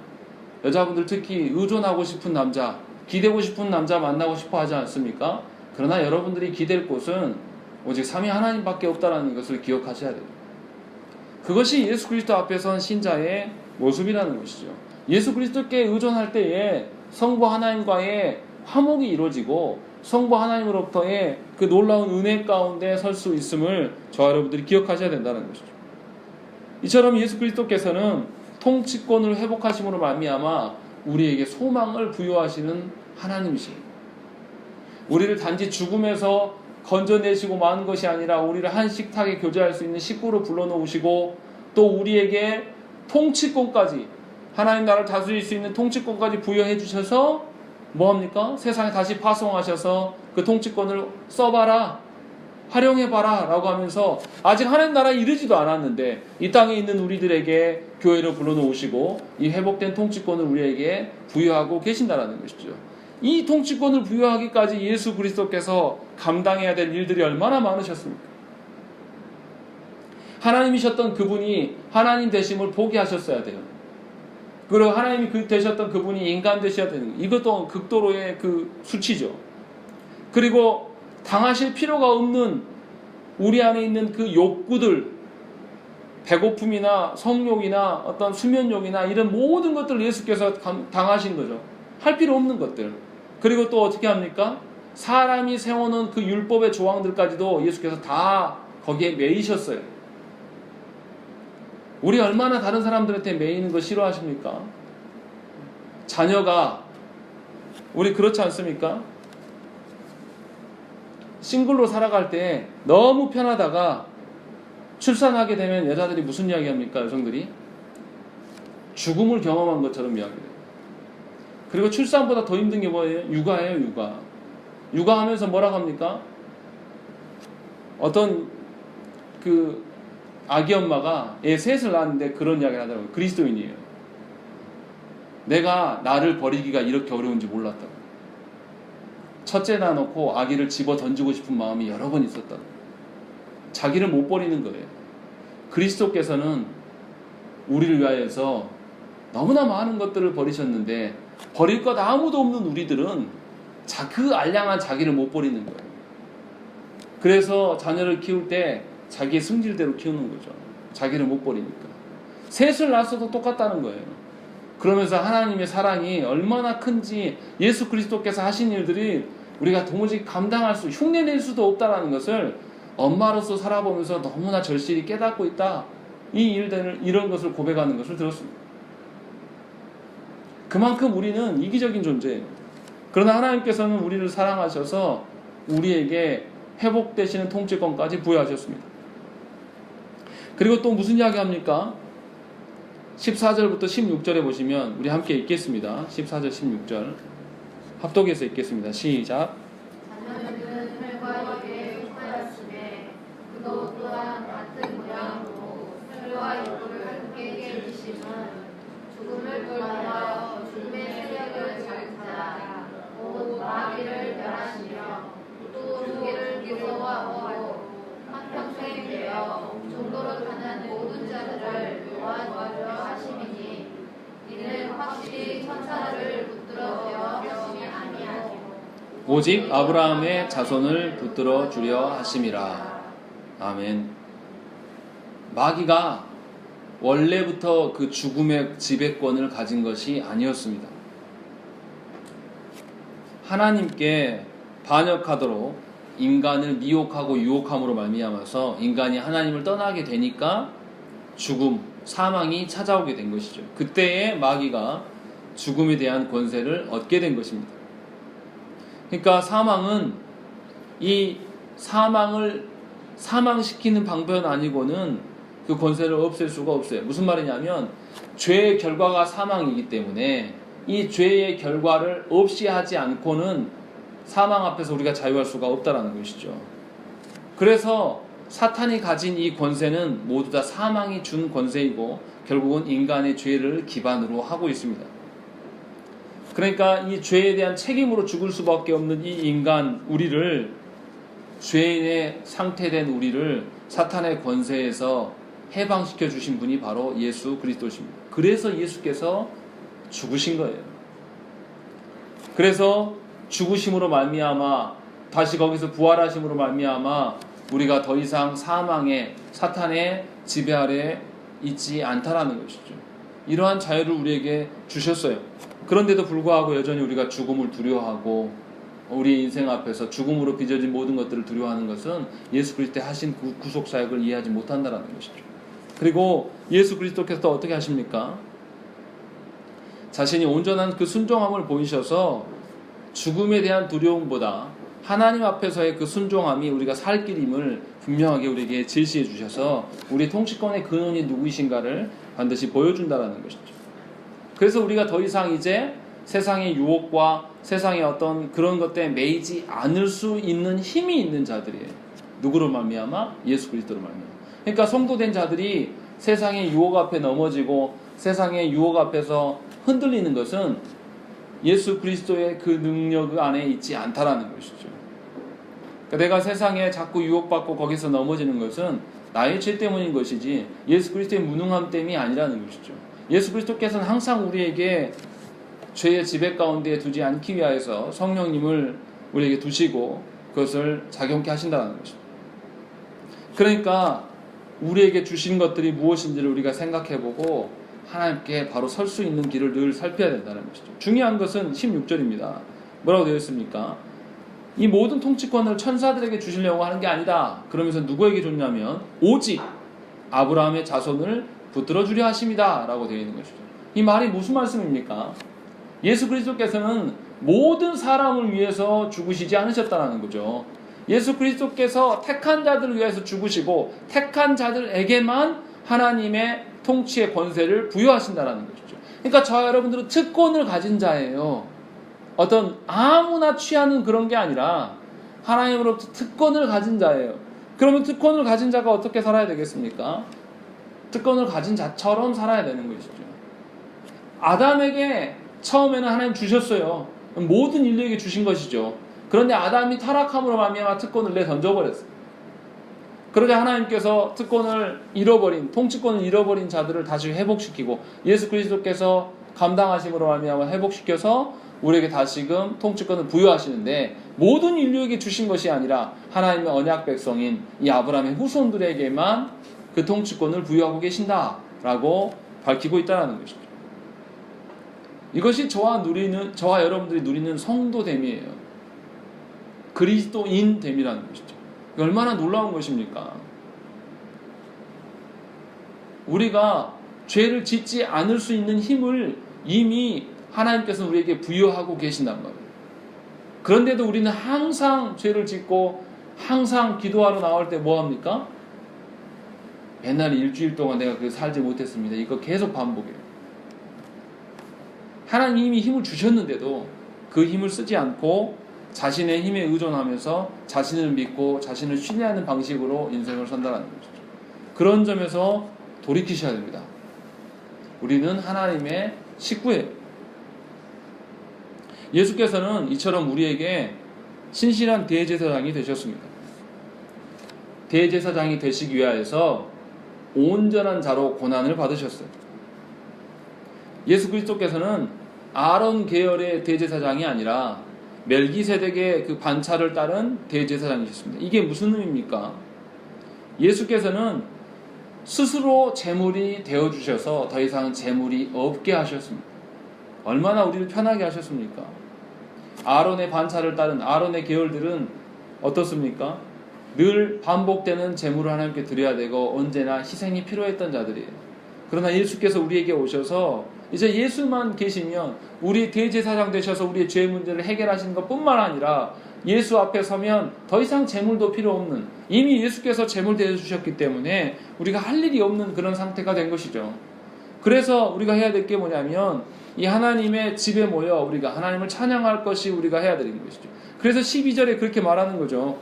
A: 여자분들 특히 의존하고 싶은 남자, 기대고 싶은 남자 만나고 싶어 하지 않습니까? 그러나 여러분들이 기댈 곳은 오직 삼위 하나님밖에 없다는 것을 기억하셔야 돼요. 그것이 예수 그리스도 앞에 선 신자의 모습이라는 것이죠. 예수 그리스도께 의존할 때에 성부 하나님과의 화목이 이루어지고 성부 하나님으로부터의 그 놀라운 은혜 가운데 설 수 있음을 저와 여러분들이 기억하셔야 된다는 것이죠. 이처럼 예수 그리스도께서는 통치권을 회복하심으로 말미암아 우리에게 소망을 부여하시는 하나님이십니다. 우리를 단지 죽음에서 건져내시고 만 것이 아니라 우리를 한 식탁에 교제할 수 있는 식구로 불러놓으시고 또 우리에게 통치권까지 하나님 나라를 다스릴 수 있는 통치권까지 부여해 주셔서 뭐합니까? 세상에 다시 파송하셔서 그 통치권을 써봐라. 활용해봐라 라고 하면서 아직 하나님 나라에 이르지도 않았는데 이 땅에 있는 우리들에게 교회를 불러놓으시고 이 회복된 통치권을 우리에게 부여하고 계신다라는 것이죠. 이 통치권을 부여하기까지 예수 그리스도께서 감당해야 될 일들이 얼마나 많으셨습니까? 하나님이셨던 그분이 하나님 되심을 포기하셨어야 돼요. 그리고 하나님이 되셨던 그분이 인간 되셔야 되는 거예요. 이것도 극도로의 그 수치죠. 그리고 당하실 필요가 없는 우리 안에 있는 그 욕구들, 배고픔이나 성욕이나 어떤 수면욕이나 이런 모든 것들을 예수께서 당하신 거죠. 할 필요 없는 것들. 그리고 또 어떻게 합니까? 사람이 세워놓은 그 율법의 조항들까지도 예수께서 다 거기에 매이셨어요. 우리 얼마나 다른 사람들한테 매이는 거 싫어하십니까? 자녀가 우리 그렇지 않습니까? 싱글로 살아갈 때 너무 편하다가 출산하게 되면 여자들이 무슨 이야기 합니까? 여성들이 죽음을 경험한 것처럼 이야기해요. 그리고 출산보다 더 힘든 게 뭐예요? 육아예요. 육아하면서 뭐라고 합니까? 어떤 그 아기 엄마가 애 셋을 낳았는데 그런 이야기를 하더라고요. 그리스도인이에요. 내가 나를 버리기가 이렇게 어려운지 몰랐다고. 첫째 낳아놓고 아기를 집어 던지고 싶은 마음이 여러 번 있었다고. 자기를 못 버리는 거예요. 그리스도께서는 우리를 위하여서 너무나 많은 것들을 버리셨는데 버릴 것 아무도 없는 우리들은 그 알량한 자기를 못 버리는 거예요. 그래서 자녀를 키울 때 자기의 승질대로 키우는 거죠. 자기를 못 버리니까. 셋을 낳았어도 똑같다는 거예요. 그러면서 하나님의 사랑이 얼마나 큰지 예수 그리스도께서 하신 일들이 우리가 도무지 흉내낼 수도 없다는 것을 엄마로서 살아보면서 너무나 절실히 깨닫고 있다. 이 일들을, 이런 것을 고백하는 것을 들었습니다. 그만큼 우리는 이기적인 존재예요. 그러나 하나님께서는 우리를 사랑하셔서 우리에게 회복되시는 통치권까지 부여하셨습니다. 그리고 또 무슨 이야기 합니까? 14절부터 16절에 보시면 우리 함께 읽겠습니다. 14절 16절 합독해서 읽겠습니다. 시작.
B: 자녀들은 혈과 육에 속하였으되 그도 또한 같은 모양으로 혈과 육을 함께 이기심은 죽음을 불러하여 죽음의 세력을 잡자 곧 마귀를 멸하시며 또 죽기를 무서워하고 한평생 되어 종도로 가는 모든 자들을 도와주려 하심이니 이는 확실히 천사를 붙들어 주려 아니하고
A: 오직 아브라함의 자손을 붙들어 주려 하심이라. 아멘. 마귀가 원래부터 그 죽음의 지배권을 가진 것이 아니었습니다. 하나님께 반역하도록 인간을 미혹하고 유혹함으로 말미암아서 인간이 하나님을 떠나게 되니까 죽음, 사망이 찾아오게 된 것이죠. 그때에 마귀가 죽음에 대한 권세를 얻게 된 것입니다. 그러니까 사망은 이 사망을 사망시키는 방법 아니고는 그 권세를 없앨 수가 없어요. 무슨 말이냐면 죄의 결과가 사망이기 때문에 이 죄의 결과를 없이 하지 않고는 사망 앞에서 우리가 자유할 수가 없다는 것이죠. 그래서 사탄이 가진 이 권세는 모두 다 사망이 준 권세이고 결국은 인간의 죄를 기반으로 하고 있습니다. 그러니까 이 죄에 대한 책임으로 죽을 수밖에 없는 이 인간 우리를, 죄인의 상태된 우리를 사탄의 권세에서 해방시켜 주신 분이 바로 예수 그리스도십니다. 그래서 예수께서 죽으신 거예요. 그래서 죽으심으로 말미암아 다시 거기서 부활하심으로 말미암아 우리가 더 이상 사망의 사탄의 지배 아래 있지 않다라는 것이죠. 이러한 자유를 우리에게 주셨어요. 그런데도 불구하고 여전히 우리가 죽음을 두려워하고 우리의 인생 앞에서 죽음으로 빚어진 모든 것들을 두려워하는 것은 예수 그리스도의 하신 구속 사역을 이해하지 못한다라는 것이죠. 그리고 예수 그리스도께서 어떻게 하십니까? 자신이 온전한 그 순종함을 보이셔서 죽음에 대한 두려움보다 하나님 앞에서의 그 순종함이 우리가 살 길임을 분명하게 우리에게 제시해 주셔서 우리 통치권의 근원이 누구이신가를 반드시 보여준다라는 것이죠. 그래서 우리가 더 이상 이제 세상의 유혹과 세상의 어떤 그런 것 때문에 매이지 않을 수 있는 힘이 있는 자들이에요. 누구로 말미암아? 예수 그리스도로 말미암아. 그러니까 성도된 자들이 세상의 유혹 앞에 넘어지고 세상의 유혹 앞에서 흔들리는 것은 예수 그리스도의 그 능력 안에 있지 않다라는 것이죠. 그러니까 내가 세상에 자꾸 유혹받고 거기서 넘어지는 것은 나의 죄 때문인 것이지 예수 그리스도의 무능함 때문이 아니라는 것이죠. 예수 그리스도께서는 항상 우리에게 죄의 지배 가운데 두지 않기 위하여서 성령님을 우리에게 두시고 그것을 작용케 하신다는 것이죠. 그러니까 우리에게 주신 것들이 무엇인지를 우리가 생각해보고 하나님께 바로 설 수 있는 길을 늘 살펴야 된다는 것이죠. 중요한 것은 16절입니다. 뭐라고 되어 있습니까? 이 모든 통치권을 천사들에게 주시려고 하는 게 아니다. 그러면서 누구에게 줬냐면 오직 아브라함의 자손을 붙들어 주려 하십니다 라고 되어 있는 것이죠. 이 말이 무슨 말씀입니까? 예수 그리스도께서는 모든 사람을 위해서 죽으시지 않으셨다는 거죠. 예수 그리스도께서 택한 자들을 위해서 죽으시고 택한 자들에게만 하나님의 통치의 권세를 부여하신다는 것이죠. 그러니까 저와 여러분들은 특권을 가진 자예요. 어떤 아무나 취하는 그런 게 아니라 하나님으로부터 특권을 가진 자예요. 그러면 특권을 가진 자가 어떻게 살아야 되겠습니까? 특권을 가진 자처럼 살아야 되는 것이죠. 아담에게 처음에는 하나님 주셨어요. 모든 인류에게 주신 것이죠. 그런데 아담이 타락함으로 말미암아 특권을 내던져버렸어요. 그러자 하나님께서 특권을 잃어버린, 통치권을 잃어버린 자들을 다시 회복시키고 예수 그리스도께서 감당하심으로 말미암아 회복시켜서 우리에게 다시금 통치권을 부여하시는데 모든 인류에게 주신 것이 아니라 하나님의 언약 백성인 이 아브라함의 후손들에게만 그 통치권을 부여하고 계신다라고 밝히고 있다는 것이죠. 이것이 저와 여러분들이 누리는 성도됨이에요. 그리스도인됨이라는 것이죠. 얼마나 놀라운 것입니까? 우리가 죄를 짓지 않을 수 있는 힘을 이미 하나님께서 우리에게 부여하고 계신단 말이에요. 그런데도 우리는 항상 죄를 짓고 항상 기도하러 나올 때 뭐합니까? 맨날 일주일 동안 내가 그 살지 못했습니다. 이거 계속 반복해요. 하나님이 힘을 주셨는데도 그 힘을 쓰지 않고 자신의 힘에 의존하면서 자신을 믿고 자신을 신뢰하는 방식으로 인생을 산다는 것이죠. 그런 점에서 돌이키셔야 됩니다. 우리는 하나님의 식구예요. 예수께서는 이처럼 우리에게 신실한 대제사장이 되셨습니다. 대제사장이 되시기 위하여서 온전한 자로 고난을 받으셨어요. 예수 그리스도께서는 아론 계열의 대제사장이 아니라 멜기세덱의 그 반차를 따른 대제사장이셨습니다. 이게 무슨 의미입니까? 예수께서는 스스로 제물이 되어주셔서 더 이상 제물이 없게 하셨습니다. 얼마나 우리를 편하게 하셨습니까? 아론의 반차를 따른 아론의 계열들은 어떻습니까? 늘 반복되는 제물을 하나님께 드려야 되고 언제나 희생이 필요했던 자들이에요. 그러나 예수께서 우리에게 오셔서 이제 예수만 계시면 우리 대제사장 되셔서 우리의 죄 문제를 해결하시는 것뿐만 아니라 예수 앞에 서면 더 이상 제물도 필요 없는, 이미 예수께서 제물 되어주셨기 때문에 우리가 할 일이 없는 그런 상태가 된 것이죠. 그래서 우리가 해야 될 게 뭐냐면 이 하나님의 집에 모여 우리가 하나님을 찬양할 것이 우리가 해야 되는 것이죠. 그래서 12절에 그렇게 말하는 거죠.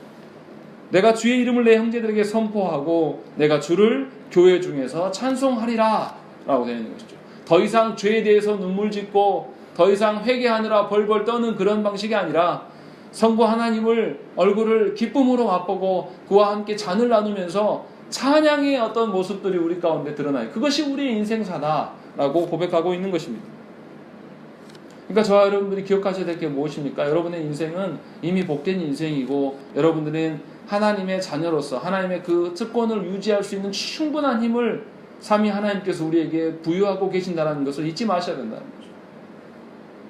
A: 내가 주의 이름을 내 형제들에게 선포하고 내가 주를 교회 중에서 찬송하리라 라고 되는 것이죠. 더 이상 죄에 대해서 눈물 짓고 더 이상 회개하느라 벌벌 떠는 그런 방식이 아니라 성부 하나님을 얼굴을 기쁨으로 맛보고 그와 함께 잔을 나누면서 찬양의 어떤 모습들이 우리 가운데 드러나요. 그것이 우리의 인생사다라고 고백하고 있는 것입니다. 그러니까 저와 여러분들이 기억하셔야 될 게 무엇입니까? 여러분의 인생은 이미 복된 인생이고 여러분들은 하나님의 자녀로서 하나님의 그 특권을 유지할 수 있는 충분한 힘을 삼위 하나님께서 우리에게 부여하고 계신다는 것을 잊지 마셔야 된다는 거죠.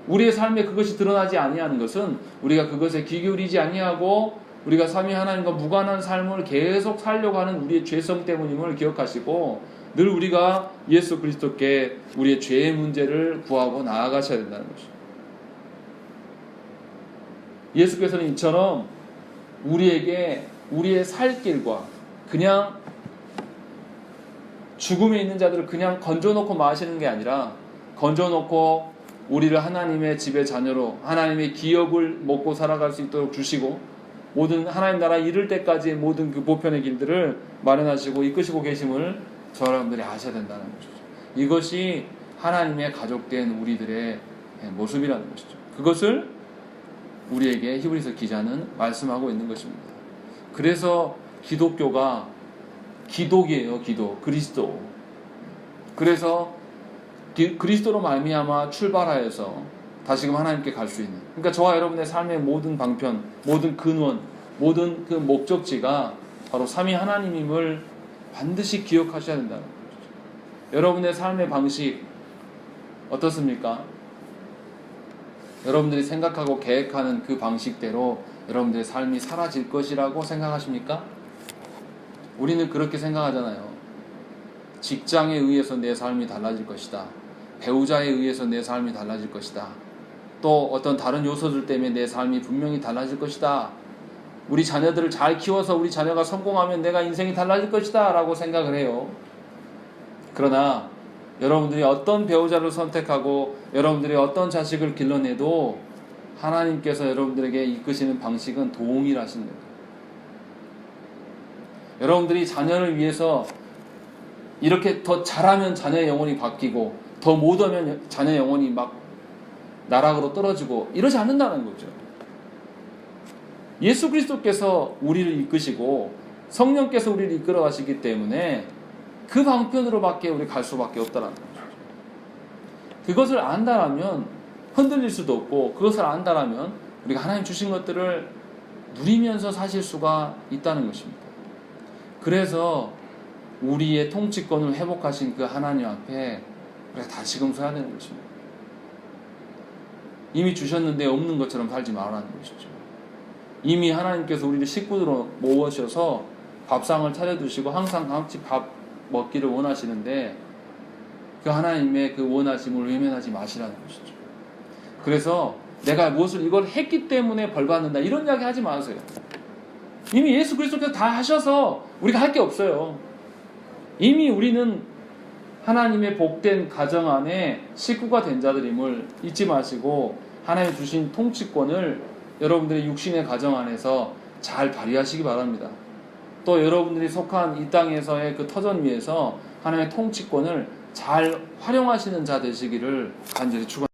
A: 우리의 삶에 그것이 드러나지 아니하는 것은 우리가 그것에 귀 기울이지 아니하고 우리가 삼위 하나님과 무관한 삶을 계속 살려고 하는 우리의 죄성 때문임을 기억하시고 늘 우리가 예수 그리스도께 우리의 죄의 문제를 구하고 나아가셔야 된다는 것이죠. 예수께서는 이처럼 우리에게 우리의 살 길과 그냥 죽음에 있는 자들을 그냥 건져놓고 마시는 게 아니라 건져놓고 우리를 하나님의 집의 자녀로 하나님의 기업을 먹고 살아갈 수 있도록 주시고 모든 하나님 나라 이를 때까지의 모든 그 보편의 길들을 마련하시고 이끄시고 계심을 저 여러분들이 아셔야 된다는 것이죠. 이것이 하나님의 가족된 우리들의 모습이라는 것이죠. 그것을 우리에게 히브리서 기자는 말씀하고 있는 것입니다. 그래서 기독교가 기독이에요. 기독, 그리스도. 그래서 그리스도로 말미암아 출발하여서 다시금 하나님께 갈 수 있는, 그러니까 저와 여러분의 삶의 모든 방편, 모든 근원, 모든 그 목적지가 바로 삼위 하나님임을 반드시 기억하셔야 된다는 거죠. 여러분의 삶의 방식 어떻습니까? 여러분들이 생각하고 계획하는 그 방식대로 여러분들의 삶이 사라질 것이라고 생각하십니까? 우리는 그렇게 생각하잖아요. 직장에 의해서 내 삶이 달라질 것이다. 배우자에 의해서 내 삶이 달라질 것이다. 또 어떤 다른 요소들 때문에 내 삶이 분명히 달라질 것이다. 우리 자녀들을 잘 키워서 우리 자녀가 성공하면 내가 인생이 달라질 것이다 라고 생각을 해요. 그러나 여러분들이 어떤 배우자를 선택하고 여러분들이 어떤 자식을 길러내도 하나님께서 여러분들에게 이끄시는 방식은 동일하신 거예요. 여러분들이 자녀를 위해서 이렇게 더 잘하면 자녀의 영혼이 바뀌고 더 못하면 자녀의 영혼이 막 나락으로 떨어지고 이러지 않는다는 거죠. 예수 그리스도께서 우리를 이끄시고 성령께서 우리를 이끌어 가시기 때문에 그 방편으로밖에 우리 갈 수밖에 없다는 거죠. 그것을 안다라면 흔들릴 수도 없고, 그것을 안다라면 우리가 하나님 주신 것들을 누리면서 사실 수가 있다는 것입니다. 그래서 우리의 통치권을 회복하신 그 하나님 앞에 우리가 다시금 서야 되는 것입니다. 이미 주셨는데 없는 것처럼 살지 말라는 것이죠. 이미 하나님께서 우리를 식구로 모으셔서 밥상을 차려두시고 항상 같이 밥 먹기를 원하시는데 그 하나님의 그 원하심을 외면하지 마시라는 것이죠. 그래서 내가 무엇을 이걸 했기 때문에 벌 받는다 이런 이야기 하지 마세요. 이미 예수 그리스도께서 다 하셔서 우리가 할 게 없어요. 이미 우리는 하나님의 복된 가정 안에 식구가 된 자들임을 잊지 마시고 하나님 주신 통치권을 여러분들의 육신의 가정 안에서 잘 발휘하시기 바랍니다. 또 여러분들이 속한 이 땅에서의 그 터전 위에서 하나님의 통치권을 잘 활용하시는 자 되시기를 간절히 축원합니다.